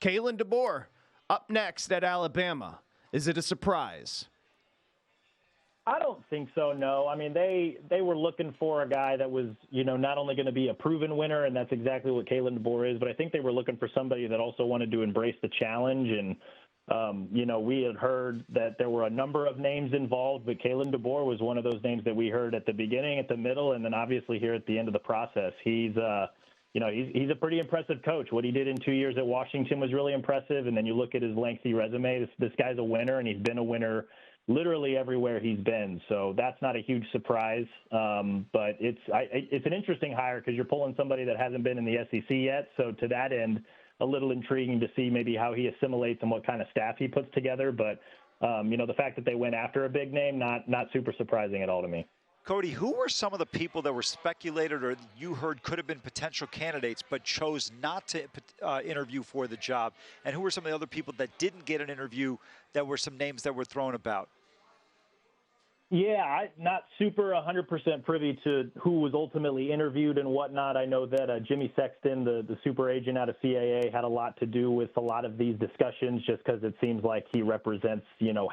Kalen DeBoer up next at Alabama. Is it a surprise? I don't think so, no. I mean, they were looking for a guy that was, not only going to be a proven winner, and that's exactly what Kalen DeBoer is, but I think they were looking for somebody that also wanted to embrace the challenge. And, we had heard that there were a number of names involved, but Kalen DeBoer was one of those names that we heard at the beginning, at the middle, and then obviously here at the end of the process. He's a pretty impressive coach. What he did in 2 years at Washington was really impressive, and then you look at his lengthy resume. This guy's a winner, and he's been a winner literally everywhere he's been. So that's not a huge surprise. But it's an interesting hire because you're pulling somebody that hasn't been in the SEC yet. So to that end, a little intriguing to see maybe how he assimilates and what kind of staff he puts together. But, the fact that they went after a big name, not super surprising at all to me. Cody, who were some of the people that were speculated or you heard could have been potential candidates but chose not to interview for the job? And who were some of the other people that didn't get an interview that were some names that were thrown about? Yeah, I'm not super 100% privy to who was ultimately interviewed and whatnot. I know that Jimmy Sexton, the super agent out of CAA, had a lot to do with a lot of these discussions just because it seems like he represents,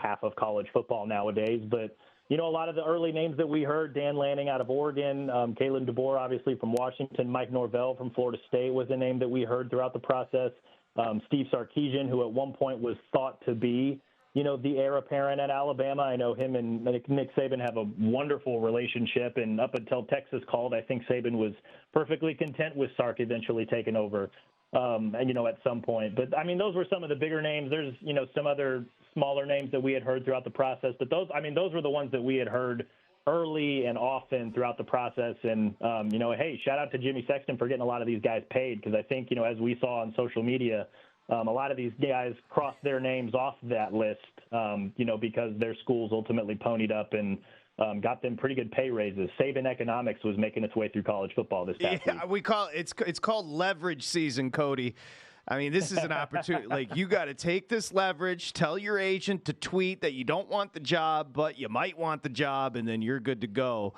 half of college football nowadays. But, a lot of the early names that we heard, Dan Lanning out of Oregon, Kalen DeBoer, obviously from Washington, Mike Norvell from Florida State was a name that we heard throughout the process. Steve Sarkisian, who at one point was thought to be the heir apparent at Alabama. I know him and Nick Saban have a wonderful relationship, and up until Texas called, I think Saban was perfectly content with Sark eventually taking over, at some point. But, I mean, those were some of the bigger names. There's, some other smaller names that we had heard throughout the process. But those were the ones that we had heard early and often throughout the process. And, hey, shout out to Jimmy Sexton for getting a lot of these guys paid because I think, as we saw on social media, a lot of these guys crossed their names off that list, because their schools ultimately ponied up and got them pretty good pay raises. Saban Economics was making its way through college football this past week. We call it's called leverage season, Cody. I mean, this is an opportunity. Like, you got to take this leverage, tell your agent to tweet that you don't want the job, but you might want the job, and then you're good to go.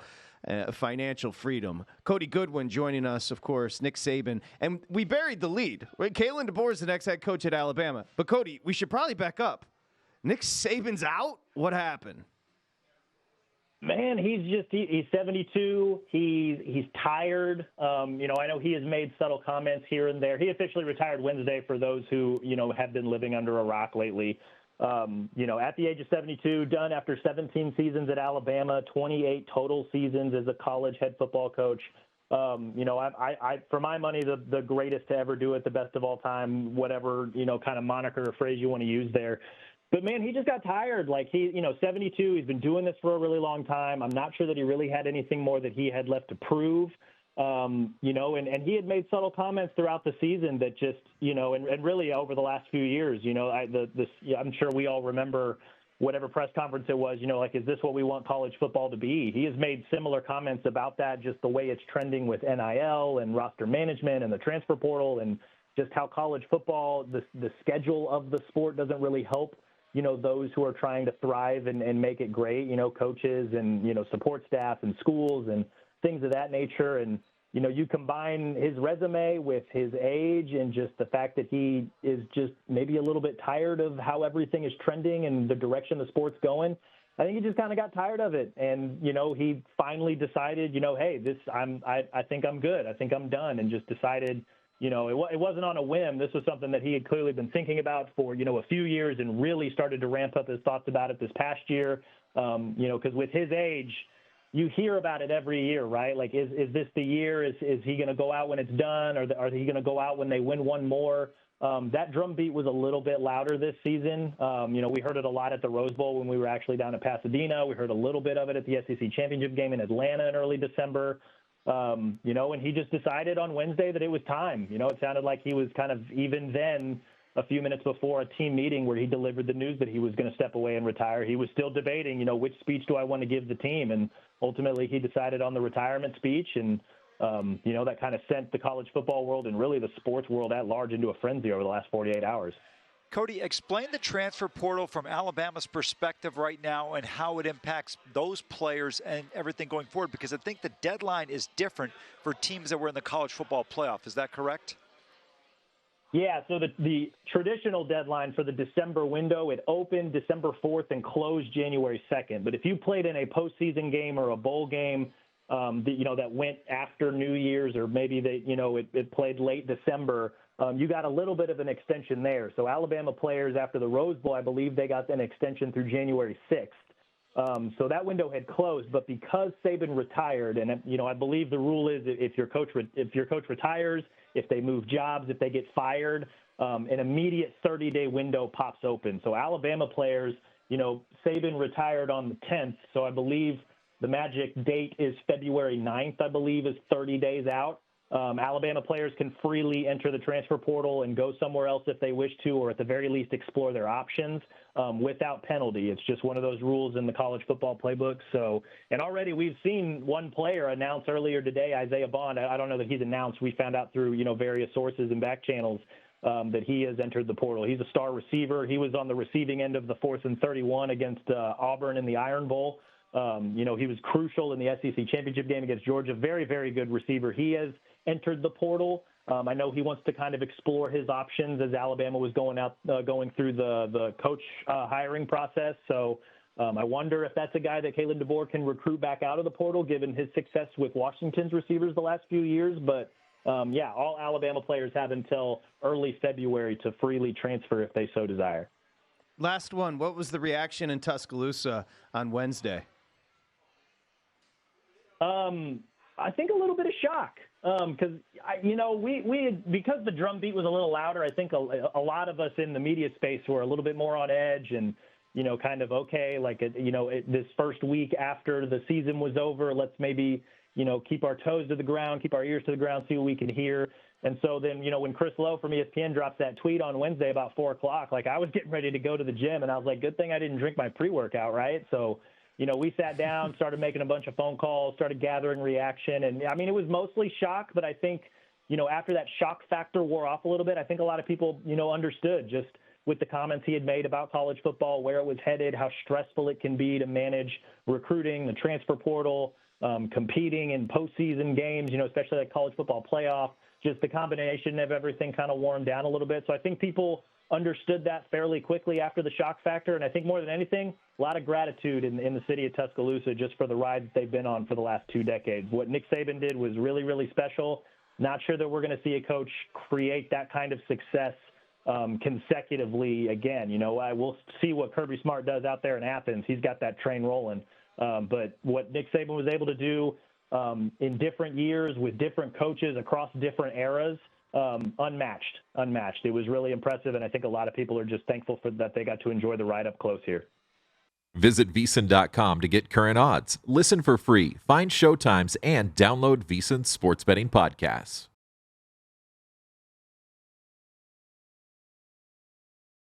Financial freedom. Cody Goodwin joining us, of course, Nick Saban. And we buried the lead. Right? Kalen DeBoer is the next head coach at Alabama. But, Cody, we should probably back up. Nick Saban's out? What happened? Man, he's 72. He's tired. I know he has made subtle comments here and there. He officially retired Wednesday for those who, have been living under a rock lately. At the age of 72, done after 17 seasons at Alabama, 28 total seasons as a college head football coach. I for my money, the greatest to ever do it, the best of all time, whatever, kind of moniker or phrase you want to use there. But, man, he just got tired. Like, 72, he's been doing this for a really long time. I'm not sure that he really had anything more that he had left to prove. And he had made subtle comments throughout the season that just, and really over the last few years, I'm sure we all remember whatever press conference it was, is this what we want college football to be? He has made similar comments about that, just the way it's trending with NIL and roster management and the transfer portal and just how college football, the schedule of the sport doesn't really help, those who are trying to thrive and make it great, coaches and, support staff and schools and things of that nature. And, you combine his resume with his age and just the fact that he is just maybe a little bit tired of how everything is trending and the direction the sport's going. I think he just kind of got tired of it. And, he finally decided, hey, I think I'm good. I think I'm done. And just decided, it wasn't on a whim. This was something that he had clearly been thinking about for, a few years and really started to ramp up his thoughts about it this past year. Because with his age, you hear about it every year, right? Like, is this the year? Is he going to go out when it's done? Or are he going to go out when they win one more? That drumbeat was a little bit louder this season. We heard it a lot at the Rose Bowl when we were actually down in Pasadena. We heard a little bit of it at the SEC championship game in Atlanta in early December. And he just decided on Wednesday that it was time. It sounded like he was kind of even then a few minutes before a team meeting where he delivered the news that he was going to step away and retire. He was still debating, which speech do I want to give the team? And ultimately he decided on the retirement speech. And, that kind of sent the college football world and really the sports world at large into a frenzy over the last 48 hours. Cody, explain the transfer portal from Alabama's perspective right now and how it impacts those players and everything going forward, because I think the deadline is different for teams that were in the college football playoff. Is that correct? Yeah, so the traditional deadline for the December window, it opened December 4th and closed January 2nd. But if you played in a postseason game or a bowl game, that went after New Year's, or maybe it played late December, you got a little bit of an extension there. So Alabama players after the Rose Bowl, I believe they got an extension through January 6th. So that window had closed, but because Saban retired, and I believe the rule is if your coach retires, if they move jobs, if they get fired, an immediate 30-day window pops open. So Alabama players, Saban retired on the 10th, so I believe the magic date is February 9th, I believe, is 30 days out. Alabama players can freely enter the transfer portal and go somewhere else if they wish to, or at the very least explore their options without penalty. It's just one of those rules in the college football playbook. So, and already we've seen one player announce earlier today, Isaiah Bond. I don't know that he's announced. We found out through, various sources and back channels that he has entered the portal. He's a star receiver. He was on the receiving end of the 4th and 31 against Auburn in the Iron Bowl. He was crucial in the SEC championship game against Georgia. Very, very good receiver. He has entered the portal. I know he wants to kind of explore his options as Alabama was going through the coach hiring process. So I wonder if that's a guy that Kalen DeBoer can recruit back out of the portal, given his success with Washington's receivers the last few years. But all Alabama players have until early February to freely transfer if they so desire. Last one. What was the reaction in Tuscaloosa on Wednesday? I think a little bit of shock because because the drum beat was a little louder. I think a lot of us in the media space were a little bit more on edge and kind of this first week after the season was over, let's maybe keep our toes to the ground, keep our ears to the ground, see what we can hear. And so then when Chris Lowe from ESPN drops that tweet on Wednesday about 4:00, I was getting ready to go to the gym and I was like, good thing I didn't drink my pre-workout, right? So. We sat down, started making a bunch of phone calls, started gathering reaction. And, it was mostly shock, but I think, after that shock factor wore off a little bit, I think a lot of people, understood just with the comments he had made about college football, where it was headed, how stressful it can be to manage recruiting, the transfer portal, competing in postseason games, especially like college football playoff, just the combination of everything kind of wore him down a little bit. So I think people understood that fairly quickly after the shock factor. And I think more than anything, a lot of gratitude in the city of Tuscaloosa just for the ride that they've been on for the last 2 decades. What Nick Saban did was really, really special. Not sure that we're going to see a coach create that kind of success consecutively again. We'll see what Kirby Smart does out there in Athens. He's got that train rolling. But what Nick Saban was able to do in different years with different coaches across different eras, unmatched. It was really impressive, and I think a lot of people are just thankful for that they got to enjoy the ride up close here. Visit VSiN.com to get current odds, listen for free, find showtimes, and download VSiN sports betting podcasts.